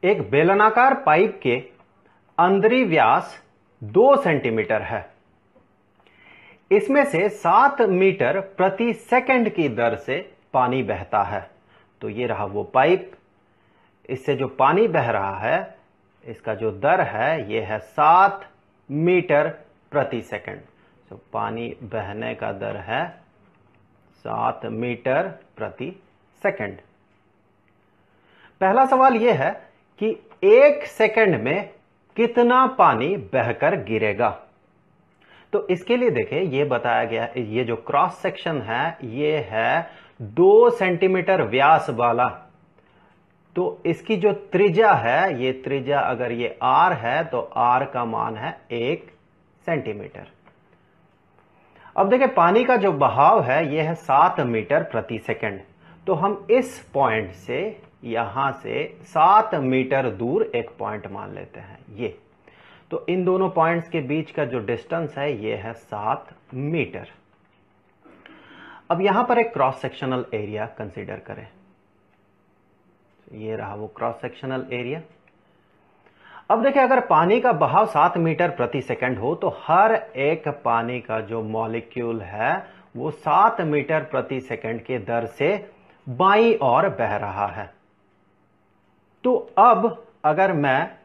एक बेलनाकार पाइप के अंदरी व्यास 2 सेंटीमीटर है। इसमें से 7 मीटर प्रति सेकंड की दर से पानी बहता है। तो ये रहा वो पाइप, इससे जो पानी बह रहा है इसका जो दर है ये है 7 मीटर प्रति सेकंड। तो पानी बहने का दर है 7 मीटर प्रति सेकंड। पहला सवाल यह है कि 1 सेकंड में कितना पानी बहकर गिरेगा। तो इसके लिए देखिए ये बताया गया, ये जो क्रॉस सेक्शन है ये है 2 सेंटीमीटर व्यास वाला। तो इसकी जो त्रिज्या है, ये त्रिज्या अगर ये r है तो r का मान है 1 सेंटीमीटर। अब देखिए पानी का जो बहाव है यह है 7 मीटर प्रति सेकंड। तो हम इस पॉइंट से यहां से 7 मीटर दूर एक पॉइंट मान लेते हैं ये। तो इन दोनों पॉइंट्स के बीच का जो डिस्टेंस है ये है 7 मीटर। अब यहां पर एक क्रॉस सेक्शनल एरिया कंसीडर करें। ये रहा वो क्रॉस सेक्शनल एरिया। अब देखिए अगर पानी का बहाव 7 मीटर प्रति सेकंड हो तो हर एक पानी का जो मॉलिक्यूल है वो 7 मीटर प्रति सेकंड के दर से बाईं ओर बह रहा है। तो अब अगर मैं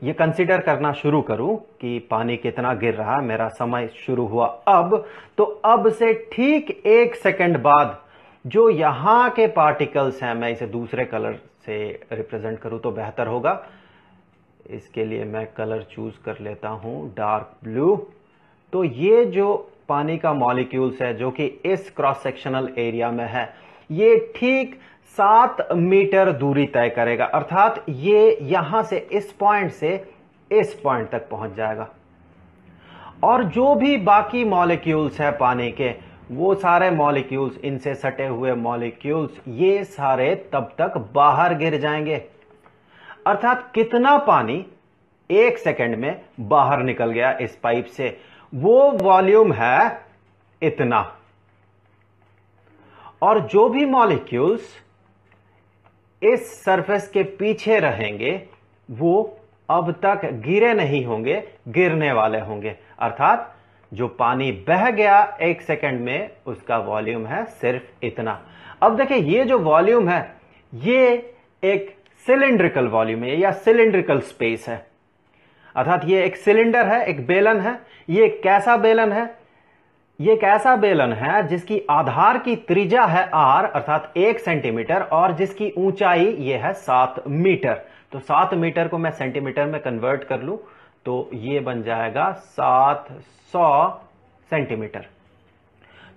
ये कंसीडर करना शुरू करूं कि पानी कितना गिर रहा है, मेरा समय शुरू हुआ अब, तो अब से ठीक 1 सेकंड बाद जो यहां के पार्टिकल्स हैं, मैं इसे दूसरे कलर से रिप्रेजेंट करूं तो बेहतर होगा। इसके लिए मैं कलर चूज कर लेता हूं डार्क ब्लू। तो ये जो पानी का मॉलिक्यूल्स है जो कि इस क्रॉस सेक्शनल एरिया में है, ये ठीक 7 मीटर दूरी तय करेगा, अर्थात ये यहां से इस पॉइंट से इस पॉइंट तक पहुंच जाएगा। और जो भी बाकी मॉलिक्यूल्स है पानी के, वो सारे मॉलिक्यूल्स, इनसे सटे हुए मॉलिक्यूल्स, ये सारे तब तक बाहर गिर जाएंगे। अर्थात कितना पानी 1 सेकंड में बाहर निकल गया इस पाइप से, वो वॉल्यूम है इतना। और जो भी मॉलिक्यूल्स इस सरफेस के पीछे रहेंगे वो अब तक गिरे नहीं होंगे, गिरने वाले होंगे। अर्थात जो पानी बह गया 1 सेकंड में उसका वॉल्यूम है सिर्फ इतना। अब देखिए ये जो वॉल्यूम है ये एक सिलिंड्रिकल वॉल्यूम है या सिलिंड्रिकल स्पेस है। अर्थात ये एक सिलेंडर है, एक बेलन है। ये कैसा बेलन है? ये एक ऐसा बेलन है जिसकी आधार की त्रिज्या है r अर्थात 1 सेंटीमीटर और जिसकी ऊंचाई ये है 7 मीटर। तो 7 मीटर को मैं सेंटीमीटर में कन्वर्ट कर लूं तो ये बन जाएगा 700 सेंटीमीटर।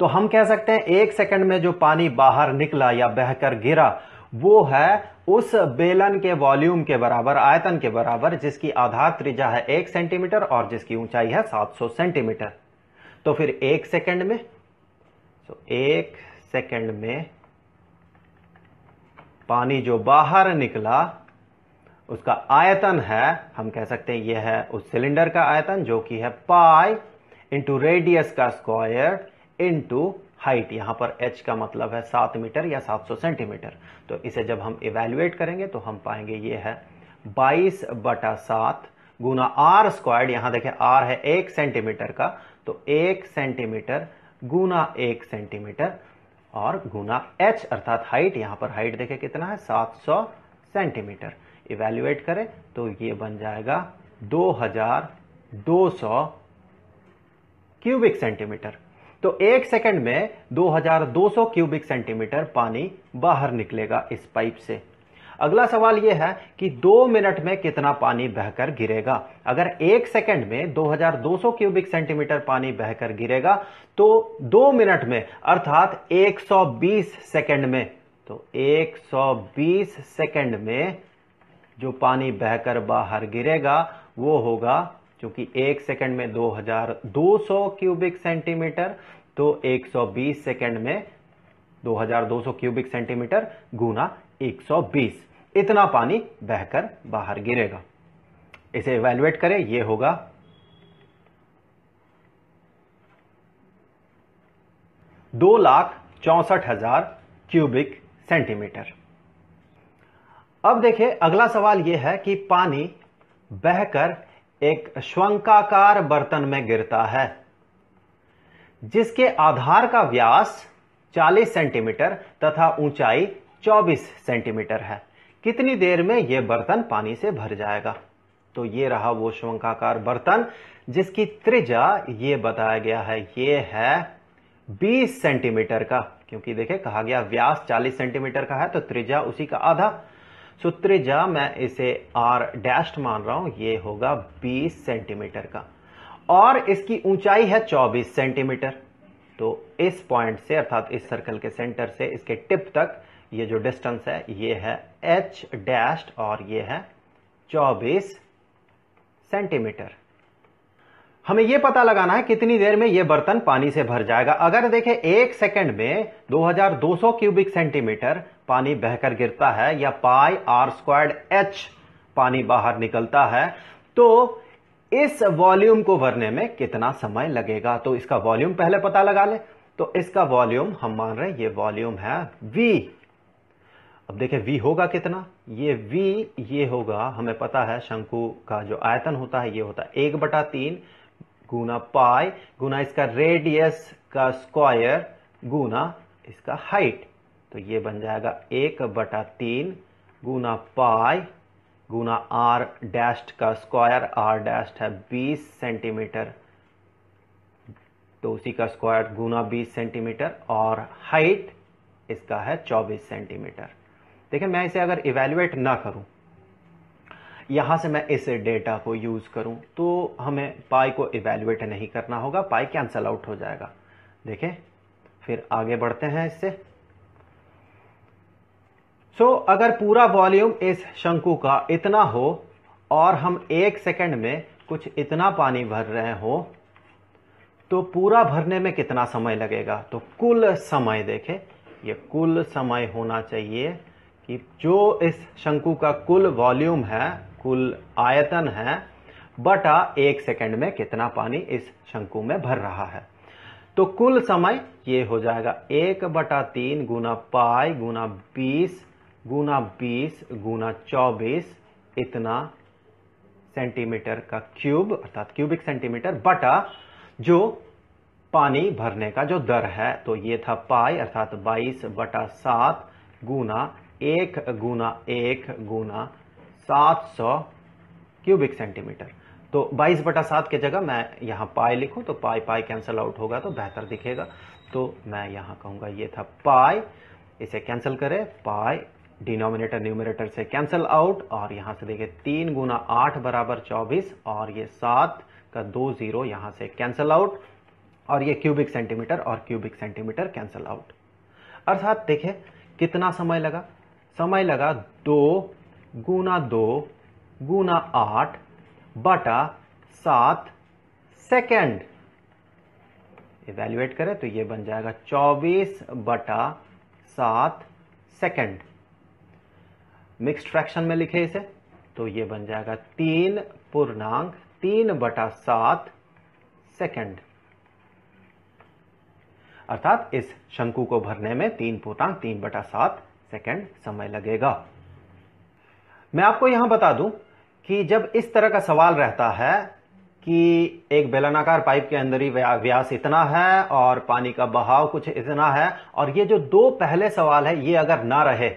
तो हम कह सकते हैं 1 सेकंड में जो पानी बाहर निकला या बहकर गिरा वो है उस बेलन के वॉल्यूम के बराबर, आयतन के बराबर, जिसकी आधार त्रिज्या है 1 सेंटीमीटर और जिसकी ऊंचाई है 700 सेंटीमीटर। तो फिर 1 सेकंड में, तो 1 सेकंड में पानी जो बाहर निकला उसका आयतन है, हम कह सकते हैं यह है उस सिलेंडर का आयतन जो कि है पाई इंटू रेडियस का स्क्वायर इंटू हाइट। यहां पर h का मतलब है 7 मीटर या 700 सेंटीमीटर। तो इसे जब हम इवैल्यूएट करेंगे तो हम पाएंगे ये है 22/7 गुना r स्क्वायर्ड। यहां देखें r है 1 सेंटीमीटर का, तो 1 सेंटीमीटर गुना 1 सेंटीमीटर और गुना h अर्थात हाइट। यहां पर हाइट देखें कितना है 700 सेंटीमीटर। इवैल्यूएट करें तो ये बन जाएगा 2200 क्यूबिक सेंटीमीटर। तो 1 सेकंड में 2200 क्यूबिक सेंटीमीटर पानी बाहर निकलेगा इस पाइप से। अगला सवाल यह है कि 2 मिनट में कितना पानी बहकर गिरेगा। अगर 1 सेकंड में 2200 क्यूबिक सेंटीमीटर पानी बहकर गिरेगा तो 2 मिनट में अर्थात 120 सेकंड में, तो 120 सेकंड में जो पानी बहकर बाहर गिरेगा वो होगा, क्योंकि 1 सेकंड में 2200 क्यूबिक सेंटीमीटर, तो 120 सेकंड में 2200 क्यूबिक सेंटीमीटर गुना 120, इतना पानी बहकर बाहर गिरेगा। इसे इवैल्यूएट करें, यह होगा 2,64,000 क्यूबिक सेंटीमीटर। अब देखिए अगला सवाल यह है कि पानी बहकर एक शंक्वाकार बर्तन में गिरता है जिसके आधार का व्यास 40 सेंटीमीटर तथा ऊंचाई 24 सेंटीमीटर है। कितनी देर में यह बर्तन पानी से भर जाएगा? तो ये रहा वो शंक्वाकार बर्तन जिसकी त्रिज्या ये बताया गया है, ये है 20 सेंटीमीटर का, क्योंकि देखिए कहा गया व्यास 40 सेंटीमीटर का है तो त्रिज्या उसी का आधा। सो त्रिज्या मैं इसे r डैश मान रहा हूं, ये होगा 20 सेंटीमीटर का और इसकी ऊंचाई है 24 सेंटीमीटर। तो इस पॉइंट से अर्थात इस सर्कल के सेंटर से इसके टिप तक ये जो डिस्टेंस है ये है h डैश और ये है 24 सेंटीमीटर। हमें यह पता लगाना है कितनी देर में यह बर्तन पानी से भर जाएगा। अगर देखें 1 सेकंड में 2200 क्यूबिक सेंटीमीटर पानी बहकर गिरता है या पाई आर स्क्वायर्ड एच पानी बाहर निकलता है, तो इस वॉल्यूम को भरने में कितना समय लगेगा? तो इसका वॉल्यूम पहले पता लगा ले। तो इसका वॉल्यूम हम मान रहे हैं ये वॉल्यूम है V। अब देखें V होगा कितना? ये V ये होगा, हमें पता है शंकु का जो आयतन होता है ये होता है 1/3 गुना पाई गुना इसका रेडियस का स्क्वायर गुना इसका हाइट। तो ये बन जाएगा 1/3 गुना पाई गुना r डैश का स्क्वायर, r डैश है 20 सेंटीमीटर तो उसी का स्क्वायर गुना 20 सेंटीमीटर और हाइट इसका है 24 सेंटीमीटर। देखिए मैं इसे अगर इवैल्यूएट ना करूं, यहां से मैं इस डेटा को यूज करूं, तो हमें पाई को इवैल्यूएट नहीं करना होगा, पाई कैंसल आउट हो जाएगा। देखें फिर आगे बढ़ते हैं इससे। अगर पूरा वॉल्यूम इस शंकु का इतना हो और हम 1 सेकंड में कुछ इतना पानी भर रहे हो तो पूरा भरने में कितना समय लगेगा? तो कुल समय देखें, ये कुल समय होना चाहिए कि जो इस शंकु का कुल वॉल्यूम है, कुल आयतन है, बटा 1 सेकंड में कितना पानी इस शंकु में भर रहा है। तो कुल समय ये हो जाएगा 1/3 गुना पाई गुना 20 गुना 20 गुना 24 इतना सेंटीमीटर का क्यूब अर्थात क्यूबिक सेंटीमीटर बटा जो पानी भरने का जो दर है। तो ये था पाई अर्थात 22/7 गुना 1 गुना 1 गुना 700 क्यूबिक सेंटीमीटर। तो 22/7 की जगह मैं यहां पाई लिखूं तो पाई पाई कैंसल आउट होगा तो बेहतर दिखेगा। तो मैं यहां कहूंगा ये था पाई, इसे कैंसिल करें, पाई डिनोमिनेटर न्यूमरेटर से कैंसिल आउट और यहां से देखिए 3 गुना 8 बराबर 24 और ये 7 का 2 0 यहां से कैंसिल आउट और ये क्यूबिक सेंटीमीटर और क्यूबिक सेंटीमीटर कैंसिल आउट। अर्थात देखिए कितना समय लगा? समय लगा 2 गुना 2 गुना 8 बटा 7 सेकेंड। इवैल्यूएट करें तो ये बन जाएगा 24/7 सेकेंड। मिक्स्ड फ्रैक्शन में लिखे इसे तो ये बन जाएगा 3.3/7 सेकेंड। अर्थात इस शंकु को भरने में 3.3/7 सेकेंड समय लगेगा। मैं आपको यहां बता दूं कि जब इस तरह का सवाल रहता है कि एक बेलनाकार पाइप के अंदर ही व्यास इतना है और पानी का बहाव कुछ इतना है और ये जो दो पहले सवाल है ये अगर ना रहे,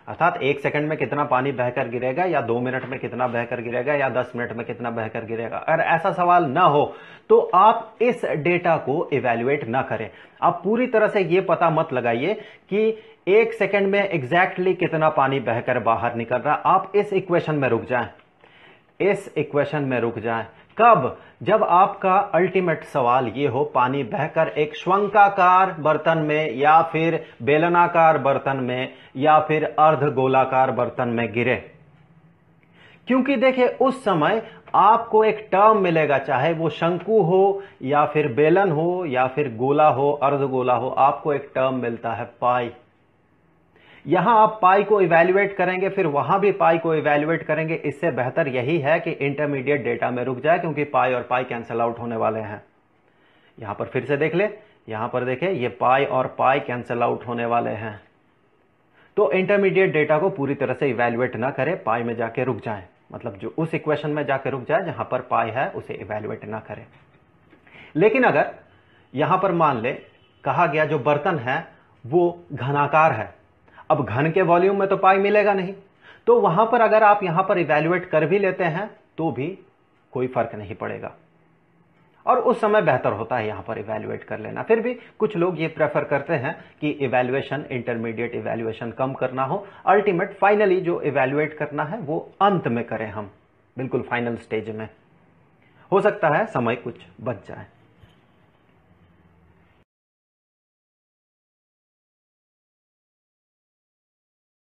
अर्थात 1 सेकंड में कितना पानी बहकर गिरेगा या 2 मिनट में कितना बहकर गिरेगा या 10 मिनट में कितना बहकर गिरेगा, अगर ऐसा सवाल ना हो तो आप इस डेटा को इवैल्यूएट ना करें। आप पूरी तरह से यह पता मत लगाइए कि 1 सेकंड में एग्जैक्टली कितना पानी बहकर बाहर निकल रहा। आप इस इक्वेशन में रुक जाएं, इस इक्वेशन में रुक जाएं। कब? जब आपका अल्टीमेट सवाल ये हो पानी बहकर एक शंक्वाकार बर्तन में या फिर बेलनाकार बर्तन में या फिर अर्धगोलाकार बर्तन में गिरे। क्योंकि देखिए उस समय आपको एक टर्म मिलेगा, चाहे वो शंकु हो या फिर बेलन हो या फिर गोला हो अर्धगोला हो, आपको एक टर्म मिलता है पाई। यहां आप पाई को इवैल्यूएट करेंगे फिर वहां भी पाई को इवैल्यूएट करेंगे। इससे बेहतर यही है कि इंटरमीडिएट डेटा में रुक जाए क्योंकि पाई और पाई कैंसल आउट होने वाले हैं। यहां पर फिर से देख ले, यहां पर देखें ये पाई और पाई कैंसल आउट होने वाले हैं। तो इंटरमीडिएट डेटा को पूरी तरह से इवैल्यूएट ना करें, पाई में जाके रुक जाए, मतलब जो उस इक्वेशन में जाके रुक जाए जहां पर पाई है उसे इवैल्यूएट ना करें। लेकिन अगर यहां पर मान ले कहा गया जो बर्तन है वो घनाकार है, अब घन के वॉल्यूम में तो पाई मिलेगा नहीं, तो वहां पर अगर आप यहां पर इवैल्यूएट कर भी लेते हैं तो भी कोई फर्क नहीं पड़ेगा, और उस समय बेहतर होता है यहां पर इवैल्यूएट कर लेना। फिर भी कुछ लोग ये प्रेफर करते हैं कि इवैल्यूएशन, इंटरमीडिएट इवैल्यूएशन कम करना हो, अल्टीमेट फाइनली जो इवैल्यूएट करना है वो अंत में करें हम, बिल्कुल फाइनल स्टेज में। हो सकता है समय कुछ बच जाए।